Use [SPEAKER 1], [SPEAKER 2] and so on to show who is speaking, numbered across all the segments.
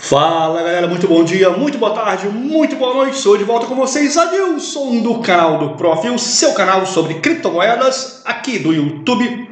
[SPEAKER 1] Fala galera, muito bom dia, muito boa tarde, muito boa noite. Sou de volta com vocês, Adilson do canal do Prof, o seu canal sobre criptomoedas aqui do YouTube.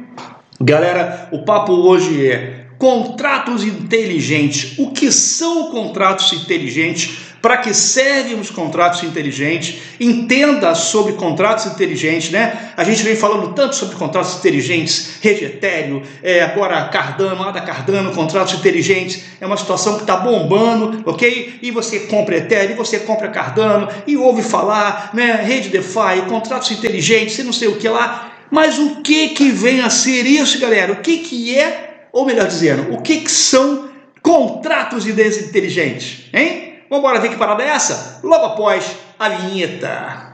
[SPEAKER 1] Galera, o papo hoje é contratos inteligentes. O que são contratos inteligentes? Para que servem os contratos inteligentes? Entenda sobre contratos inteligentes, né? A gente vem falando tanto sobre contratos inteligentes, rede Ethereum, agora Cardano, ADA Cardano, contratos inteligentes. É uma situação que está bombando, ok? E você compra Ethereum, e você compra Cardano, e ouve falar, né? Rede DeFi, contratos inteligentes, e não sei o que lá. Mas o que vem a ser isso, galera? O que é, ou melhor dizendo, o que são contratos inteligentes, hein? Vamos embora ver que parada é essa? Logo após a vinheta.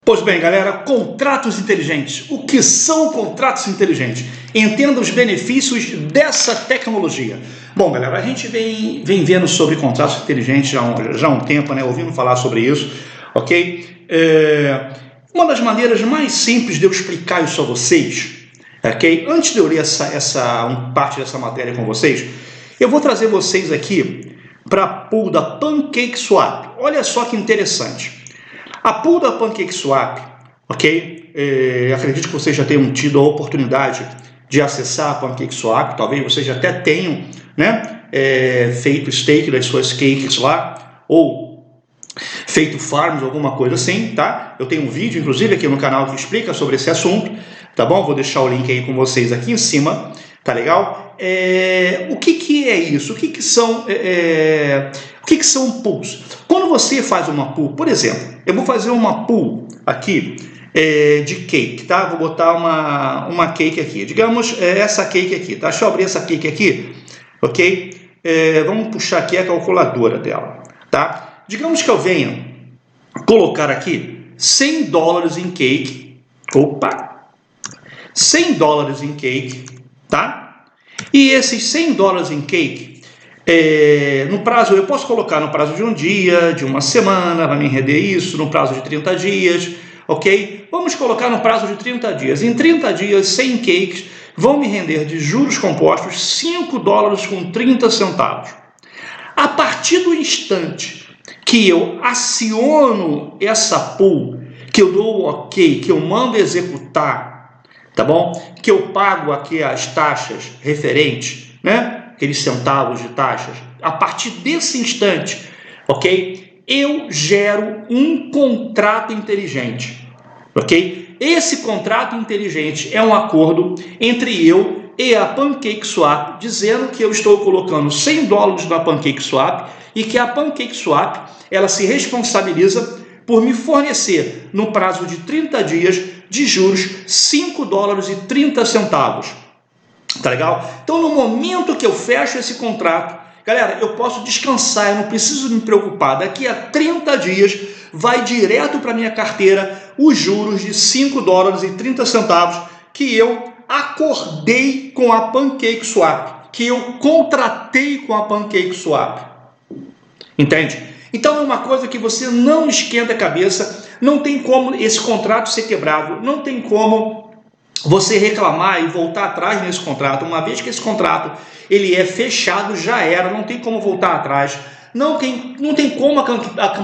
[SPEAKER 1] Pois bem, galera, contratos inteligentes. O que são contratos inteligentes? Entenda os benefícios dessa tecnologia. Bom, galera, a gente vem vendo sobre contratos inteligentes já há um tempo, né? Ouvindo falar sobre isso, ok? Uma das maneiras mais simples de eu explicar isso a vocês, ok? Antes de eu ler parte dessa matéria com vocês, eu vou trazer vocês aqui para a pool da PancakeSwap. Olha só que interessante. A pool da PancakeSwap, ok? Acredito que vocês já tenham tido a oportunidade de acessar a PancakeSwap, talvez vocês já até tenham, né, feito stake das suas cakes lá, ou feito farms, alguma coisa assim, tá? Eu tenho um vídeo, inclusive, aqui no canal que explica sobre esse assunto, tá bom? Vou deixar o link aí com vocês aqui em cima, tá legal? O que é isso? O que são pools? Quando você faz uma pool, por exemplo, eu vou fazer uma pool aqui de cake, tá? Vou botar uma cake aqui, digamos essa cake aqui, tá? Deixa eu abrir essa cake aqui, ok? Vamos puxar aqui a calculadora dela, tá? Digamos que eu venha colocar aqui $100 em cake, opa, $100 em cake, tá? E esses $100 em cake, no prazo, eu posso colocar no prazo de um dia, de uma semana, vai me render isso, no prazo de 30 dias, ok? Vamos colocar no prazo de 30 dias. Em 30 dias, 100 cakes vão me render de juros compostos $5,30. A partir do instante que eu aciono essa pool, que eu dou o ok, que eu mando executar, tá bom? Que eu pago aqui as taxas referentes, né? Aqueles centavos de taxas, a partir desse instante, ok? Eu gero um contrato inteligente, ok? Esse contrato inteligente é um acordo entre eu e a PancakeSwap, dizendo que eu estou colocando $100 na PancakeSwap e que a PancakeSwap, ela se responsabiliza por me fornecer, no prazo de 30 dias, de juros, $5,30. Tá legal? Então, no momento que eu fecho esse contrato, galera, eu posso descansar, eu não preciso me preocupar. Daqui a 30 dias, vai direto para minha carteira os juros de $5,30 que eu acordei com a PancakeSwap, que eu contratei com a PancakeSwap. Entende? Então, é uma coisa que você não esquenta a cabeça, não tem como esse contrato ser quebrado, não tem como você reclamar e voltar atrás nesse contrato. Uma vez que esse contrato ele é fechado, já era, não tem como voltar atrás, não tem como a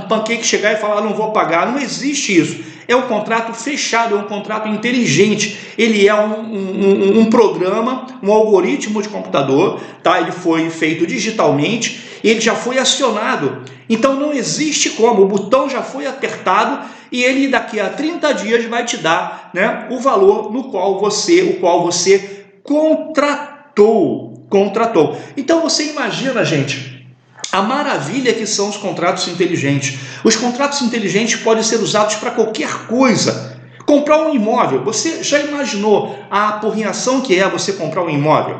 [SPEAKER 1] Pancake chegar e falar não vou pagar, não existe isso. É um contrato fechado, é um contrato inteligente, ele é um programa, um algoritmo de computador, tá? Ele foi feito digitalmente, ele já foi acionado, então não existe como, o botão já foi apertado e ele daqui a 30 dias vai te dar, né, o valor o qual você contratou. Então você imagina, gente, a maravilha que são os contratos inteligentes. Os contratos inteligentes podem ser usados para qualquer coisa. Comprar um imóvel, você já imaginou a apurrinhação que é você comprar um imóvel?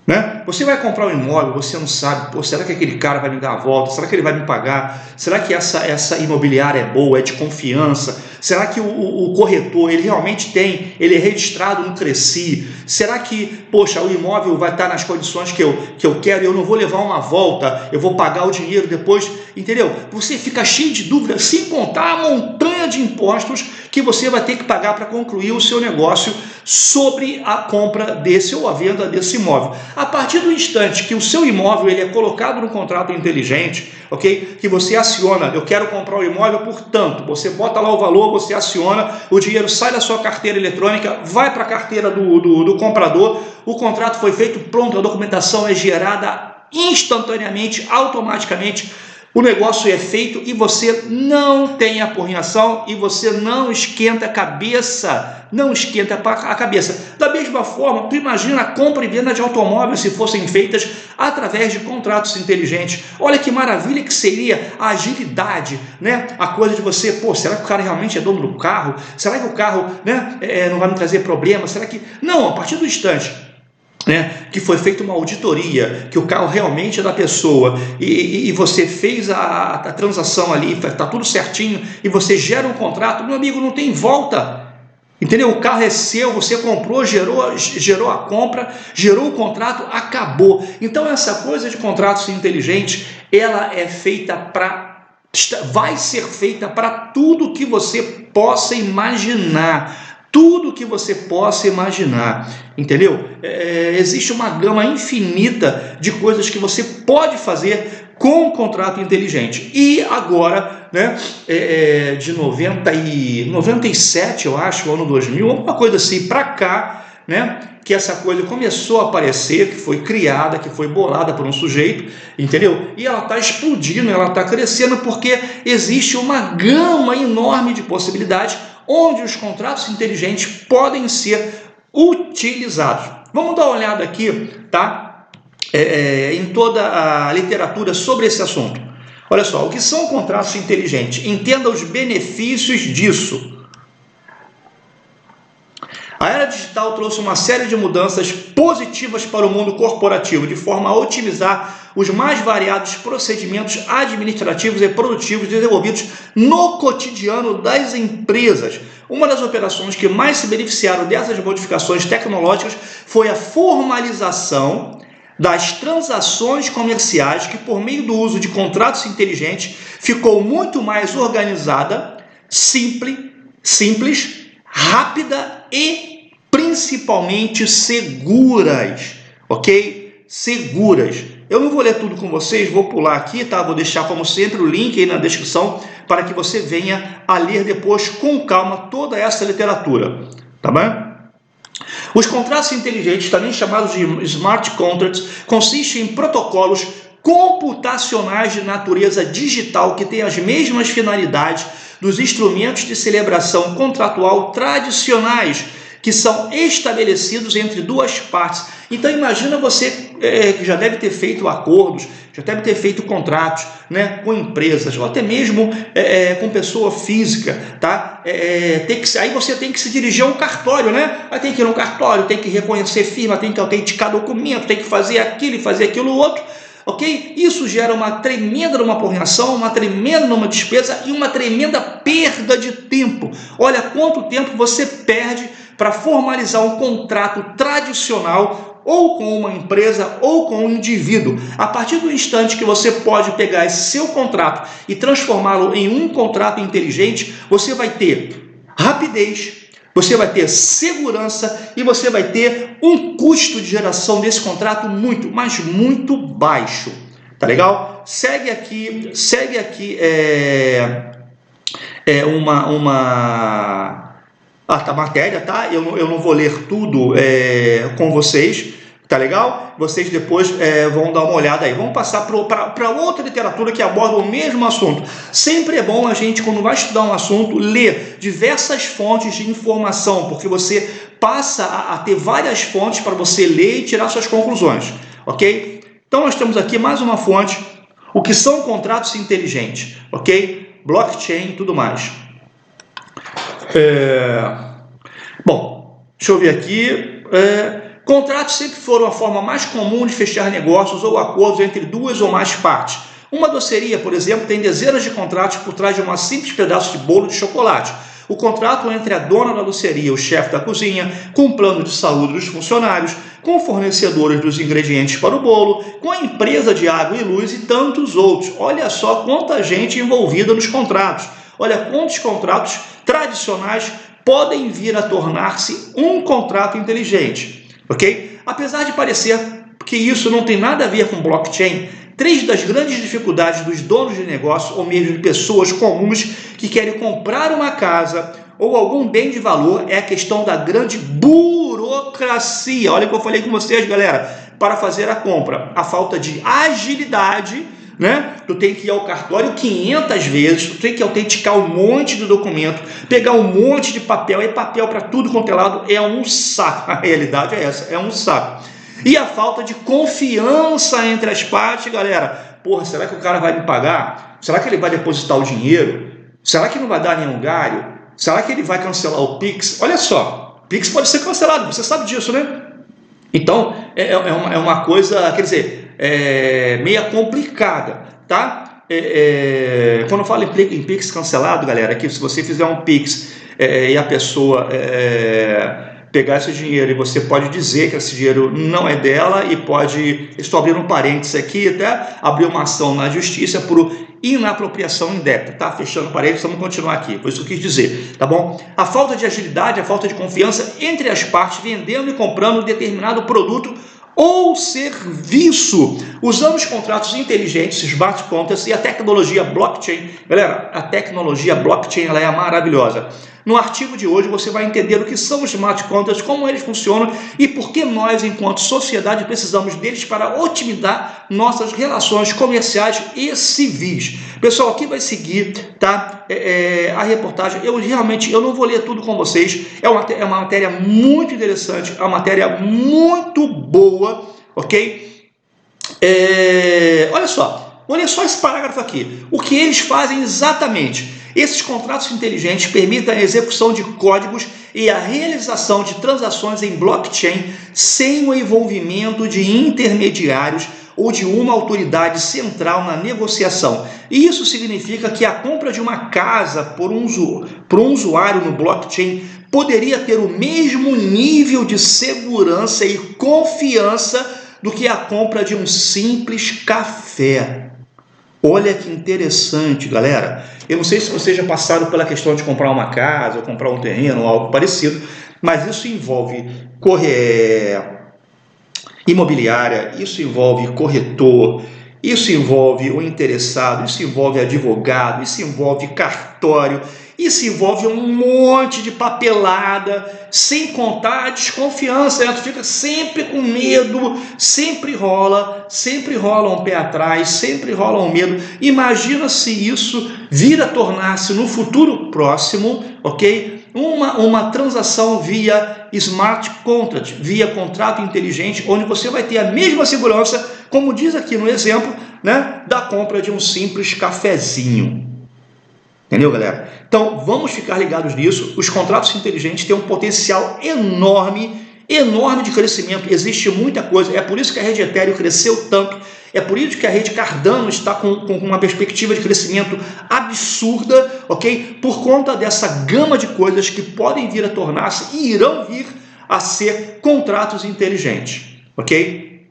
[SPEAKER 1] né? Você vai comprar um imóvel, você não sabe, pô, será que aquele cara vai me dar a volta? Será que ele vai me pagar? Será que essa imobiliária é boa, é de confiança? Será que o corretor, ele realmente ele é registrado no Cresci? Será que, poxa, o imóvel vai estar nas condições que eu quero e eu não vou levar uma volta, eu vou pagar o dinheiro depois, entendeu? Você fica cheio de dúvidas, sem contar a montanha de impostos que você vai ter que pagar para concluir o seu negócio sobre a compra desse ou a venda desse imóvel. A partir do instante que o seu imóvel ele é colocado no contrato inteligente, ok? Que você aciona, eu quero comprar o imóvel, portanto, você bota lá o valor, você aciona, o dinheiro sai da sua carteira eletrônica, vai para a carteira do comprador, o contrato foi feito, pronto, a documentação é gerada instantaneamente, automaticamente, o negócio é feito e você não tem apurrinhação e você não esquenta a cabeça, Da mesma forma, tu imagina a compra e venda de automóveis se fossem feitas através de contratos inteligentes. Olha que maravilha que seria a agilidade, né? A coisa de você, pô, será que o cara realmente é dono do carro? Será que o carro, né, não vai me trazer problema? Será que... Não, a partir do instante, né, que foi feita uma auditoria, que o carro realmente é da pessoa e você fez a transação ali, está tudo certinho e você gera um contrato, meu amigo, não tem volta, entendeu? O carro é seu, você comprou, gerou a compra, gerou o contrato, acabou. Então essa coisa de contratos inteligentes, ela é feita vai ser feita para tudo que você possa imaginar. Tudo que você possa imaginar, entendeu? Existe uma gama infinita de coisas que você pode fazer com o contrato inteligente. E agora, né, de 97, eu acho, ano 2000, alguma coisa assim, para cá, né, que essa coisa começou a aparecer, que foi criada, que foi bolada por um sujeito, entendeu? E ela está explodindo, ela está crescendo, porque existe uma gama enorme de possibilidades onde os contratos inteligentes podem ser utilizados. Vamos dar uma olhada aqui, tá? Em toda a literatura sobre esse assunto. Olha só, o que são contratos inteligentes? Entenda os benefícios disso. A era digital trouxe uma série de mudanças positivas para o mundo corporativo, de forma a otimizar os mais variados procedimentos administrativos e produtivos desenvolvidos no cotidiano das empresas. Uma das operações que mais se beneficiaram dessas modificações tecnológicas foi a formalização das transações comerciais, que por meio do uso de contratos inteligentes ficou muito mais organizada, simples, rápida e principalmente seguras, ok? Seguras. Eu não vou ler tudo com vocês, vou pular aqui, tá? Vou deixar, como sempre, o link aí na descrição para que você venha a ler depois com calma toda essa literatura, tá bem? Os contratos inteligentes, também chamados de smart contracts, consistem em protocolos computacionais de natureza digital que têm as mesmas finalidades dos instrumentos de celebração contratual tradicionais, que são estabelecidos entre duas partes. Então imagina você que já deve ter feito acordos, já deve ter feito contratos, né, com empresas, ou até mesmo com pessoa física, tá? Aí você tem que se dirigir a um cartório, né? Aí tem que ir no cartório, tem que reconhecer firma, tem que autenticar documento, tem que fazer aquilo e fazer aquilo outro. Ok? Isso gera uma tremenda apurrinhação, uma tremenda despesa e uma tremenda perda de tempo. Olha quanto tempo você perde para formalizar um contrato tradicional ou com uma empresa ou com um indivíduo. A partir do instante que você pode pegar esse seu contrato e transformá-lo em um contrato inteligente, você vai ter rapidez, você vai ter segurança e você vai ter um custo de geração desse contrato muito, mas muito baixo. Tá legal? Segue aqui a matéria, tá? Eu não vou ler tudo com vocês, tá legal? Vocês depois vão dar uma olhada aí. Vamos passar para outra literatura que aborda o mesmo assunto. Sempre é bom a gente, quando vai estudar um assunto, ler diversas fontes de informação, porque você passa a ter várias fontes para você ler e tirar suas conclusões, ok? Então nós temos aqui mais uma fonte, o que são contratos inteligentes, ok? Blockchain e tudo mais. Bom, deixa eu ver aqui. Contratos sempre foram a forma mais comum de fechar negócios ou acordos entre duas ou mais partes. Uma doceria, por exemplo, tem dezenas de contratos por trás de um simples pedaço de bolo de chocolate. O contrato entre a dona da doceria, o chefe da cozinha, com o plano de saúde dos funcionários, com fornecedores dos ingredientes para o bolo, com a empresa de água e luz e tantos outros. Olha só quanta gente envolvida nos contratos. Olha quantos contratos tradicionais podem vir a tornar-se um contrato inteligente. Ok? Apesar de parecer que isso não tem nada a ver com blockchain, três das grandes dificuldades dos donos de negócio ou mesmo de pessoas comuns que querem comprar uma casa ou algum bem de valor é a questão da grande burocracia. Olha o que eu falei com vocês, galera, para fazer a compra. A falta de agilidade, né? Tu tem que ir ao cartório 500 vezes, tu tem que autenticar um monte de documento, pegar um monte de papel, e papel para tudo quanto é lado, é um saco. A realidade é essa, é um saco. E a falta de confiança entre as partes, galera. Porra, será que o cara vai me pagar? Será que ele vai depositar o dinheiro? Será que não vai dar nenhum galho? Será que ele vai cancelar o Pix? Olha só, Pix pode ser cancelado, você sabe disso, né? Então, é uma coisa, quer dizer, meia complicada, tá? Quando eu falo em Pix cancelado, galera, é que se você fizer um Pix e a pessoa pegar esse dinheiro e você pode dizer que esse dinheiro não é dela e pode, estou abrindo um parênteses aqui, até abrir uma ação na justiça por inapropriação indébita, tá? Fechando parênteses, vamos continuar aqui, foi isso que eu quis dizer, tá bom? A falta de agilidade, a falta de confiança entre as partes vendendo e comprando determinado produto ou serviço, usando os contratos inteligentes, smart contracts e a tecnologia blockchain. Galera, a tecnologia blockchain ela é maravilhosa. No artigo de hoje você vai entender o que são os smart contracts, como eles funcionam e por que nós, enquanto sociedade, precisamos deles para otimizar nossas relações comerciais e civis. Pessoal, aqui vai seguir, tá? A reportagem. Eu não vou ler tudo com vocês. É uma matéria muito interessante, é uma matéria muito boa, ok? Olha só esse parágrafo aqui. O que eles fazem exatamente? Esses contratos inteligentes permitem a execução de códigos e a realização de transações em blockchain sem o envolvimento de intermediários ou de uma autoridade central na negociação. Isso significa que a compra de uma casa por um usuário no blockchain poderia ter o mesmo nível de segurança e confiança do que a compra de um simples café. Olha que interessante, galera. Eu não sei se vocês já passaram pela questão de comprar uma casa, ou comprar um terreno, ou algo parecido, mas isso envolve imobiliária, isso envolve corretor, isso envolve o interessado, isso envolve advogado, isso envolve cartório, isso envolve um monte de papelada, sem contar a desconfiança, né? Tu fica sempre com medo, sempre rola um pé atrás, sempre rola um medo. Imagina se isso vir a tornar-se no futuro próximo, ok? Uma transação via smart contract, via contrato inteligente, onde você vai ter a mesma segurança, como diz aqui no exemplo, né, da compra de um simples cafezinho. Entendeu, galera? Então, vamos ficar ligados nisso. Os contratos inteligentes têm um potencial enorme de crescimento. Existe muita coisa. É por isso que a rede Ethereum cresceu tanto. É por isso que a rede Cardano está com uma perspectiva de crescimento absurda, ok? Por conta dessa gama de coisas que podem vir a tornar-se e irão vir a ser contratos inteligentes, ok?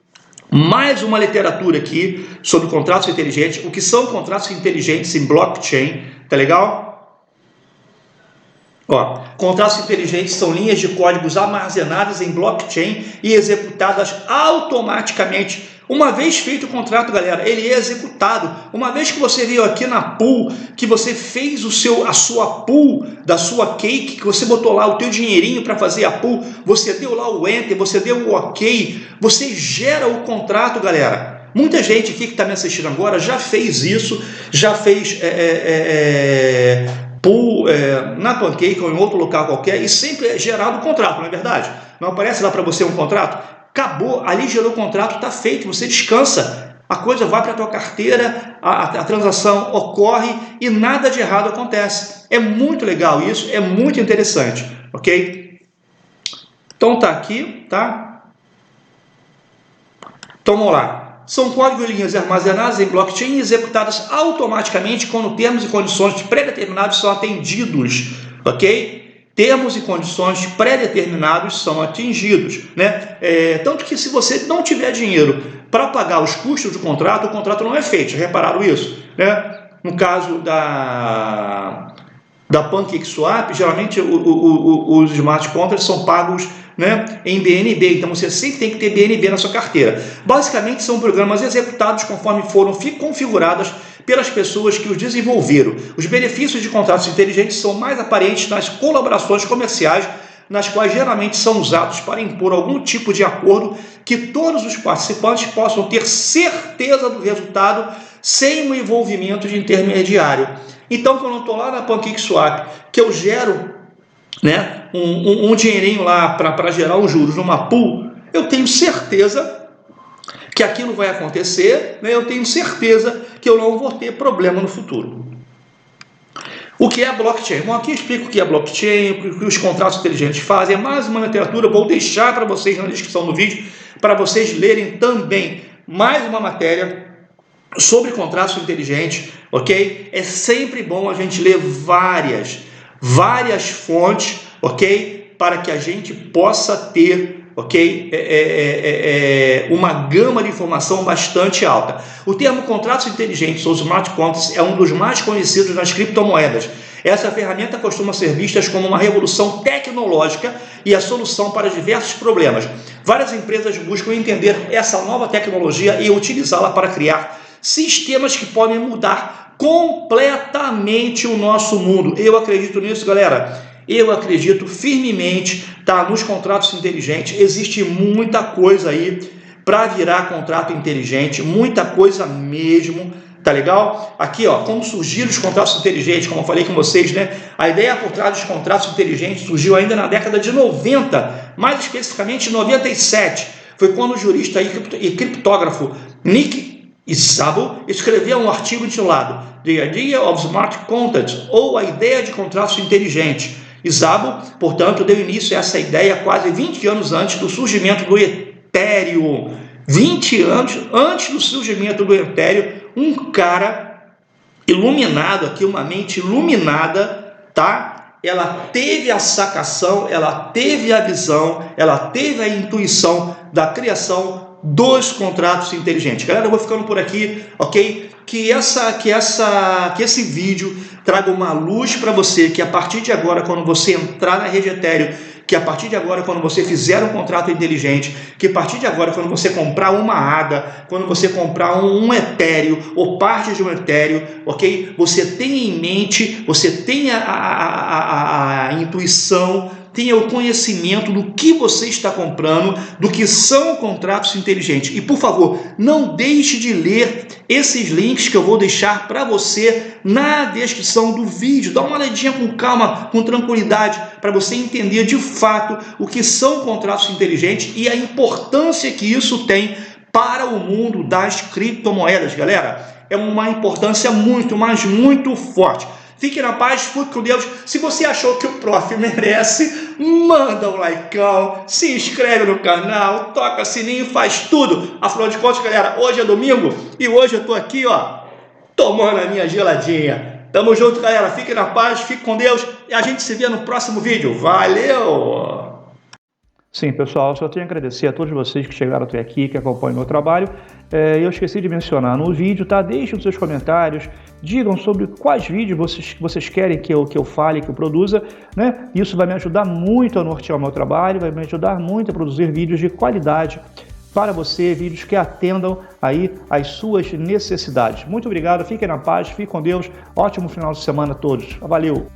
[SPEAKER 1] Mais uma literatura aqui sobre contratos inteligentes. O que são contratos inteligentes em blockchain? Tá legal? Ó, contratos inteligentes são linhas de códigos armazenadas em blockchain e executadas automaticamente. Uma vez feito o contrato, galera, ele é executado. Uma vez que você veio aqui na pool, que você fez a sua pool da sua cake, que você botou lá o teu dinheirinho para fazer a pool, você deu lá o enter, você deu o ok, você gera o contrato, galera. Muita gente aqui que está me assistindo agora já fez isso, já fez pool na Pancake ou em outro local qualquer e sempre é gerado o contrato, não é verdade? Não aparece lá para você um contrato? Acabou, ali gerou o contrato, está feito, você descansa, a coisa vai para a tua carteira, a transação ocorre e nada de errado acontece. É muito legal isso, é muito interessante, ok? Então tá aqui, tá? Então vamos lá. São códigos de linhas armazenados em blockchain e executados automaticamente quando termos e condições pré-determinados são atendidos, ok? Termos e condições pré-determinados são atingidos, né? Tanto que se você não tiver dinheiro para pagar os custos do contrato, o contrato não é feito. Repararam isso, né? No caso da PancakeSwap, geralmente os smart contracts são pagos, né, em BNB, então você sempre tem que ter BNB na sua carteira. Basicamente são programas executados conforme foram configuradas pelas pessoas que os desenvolveram. Os benefícios de contratos inteligentes são mais aparentes nas colaborações comerciais, nas quais geralmente são usados para impor algum tipo de acordo que todos os participantes possam ter certeza do resultado sem o envolvimento de intermediário. Então, quando eu estou lá na PancakeSwap, que eu gero, né, um dinheirinho lá para gerar os juros numa pool, eu tenho certeza que aquilo vai acontecer, né, eu tenho certeza que eu não vou ter problema no futuro. O que é blockchain? Bom, aqui eu explico o que é blockchain, o que os contratos inteligentes fazem. É mais uma literatura, vou deixar para vocês na descrição do vídeo, para vocês lerem também mais uma matéria sobre contratos inteligentes, ok? É sempre bom a gente ler várias fontes, ok? Para que a gente possa ter, ok? Uma gama de informação bastante alta. O termo contratos inteligentes ou smart contracts é um dos mais conhecidos nas criptomoedas. Essa ferramenta costuma ser vista como uma revolução tecnológica e a solução para diversos problemas. Várias empresas buscam entender essa nova tecnologia e utilizá-la para criar sistemas que podem mudar completamente o nosso mundo. Eu acredito nisso, galera. Eu acredito firmemente, tá, nos contratos inteligentes. Existe muita coisa aí para virar contrato inteligente, muita coisa mesmo, tá legal? Aqui, ó, como surgiram os contratos inteligentes, como eu falei com vocês, né? A ideia por trás dos contratos inteligentes surgiu ainda na década de 90, mais especificamente em 97. Foi quando o jurista e criptógrafo Nick Szabo escreveu um artigo intitulado The Idea of Smart Contracts, ou a ideia de contratos inteligentes. Szabo, portanto, deu início a essa ideia quase 20 anos antes do surgimento do Ethereum. 20 anos antes do surgimento do Ethereum, um cara iluminado aqui, uma mente iluminada, tá? Ela teve a sacação, ela teve a visão, ela teve a intuição da criação dos contratos inteligentes. Galera, eu vou ficando por aqui, ok? Que esse vídeo traga uma luz para você, que a partir de agora, quando você entrar na rede Ethereum, que a partir de agora, quando você fizer um contrato inteligente, que a partir de agora, quando você comprar uma ADA, quando você comprar um Ethereum ou parte de um Ethereum, ok? Você tenha em mente, você tenha a intuição, tenha o conhecimento do que você está comprando, do que são contratos inteligentes. E, por favor, não deixe de ler esses links que eu vou deixar para você na descrição do vídeo. Dá uma olhadinha com calma, com tranquilidade, para você entender de fato o que são contratos inteligentes e a importância que isso tem para o mundo das criptomoedas, galera. É uma importância muito, mas muito forte. Fique na paz, fique com Deus. Se você achou que o prof merece, manda um likeão, se inscreve no canal, toca sininho, faz tudo. Afinal de contas, galera, hoje é domingo e hoje eu tô aqui, ó, tomando a minha geladinha. Tamo junto, galera. Fique na paz, fique com Deus e a gente se vê no próximo vídeo. Valeu!
[SPEAKER 2] Sim, pessoal, só tenho a agradecer a todos vocês que chegaram até aqui, que acompanham o meu trabalho. Eu esqueci de mencionar no vídeo, tá? Deixem os seus comentários, digam sobre quais vídeos vocês querem que eu fale, que eu produza, né? Isso vai me ajudar muito a nortear o meu trabalho, vai me ajudar muito a produzir vídeos de qualidade para você, vídeos que atendam aí às suas necessidades. Muito obrigado, fiquem na paz, fiquem com Deus, ótimo final de semana a todos. Valeu!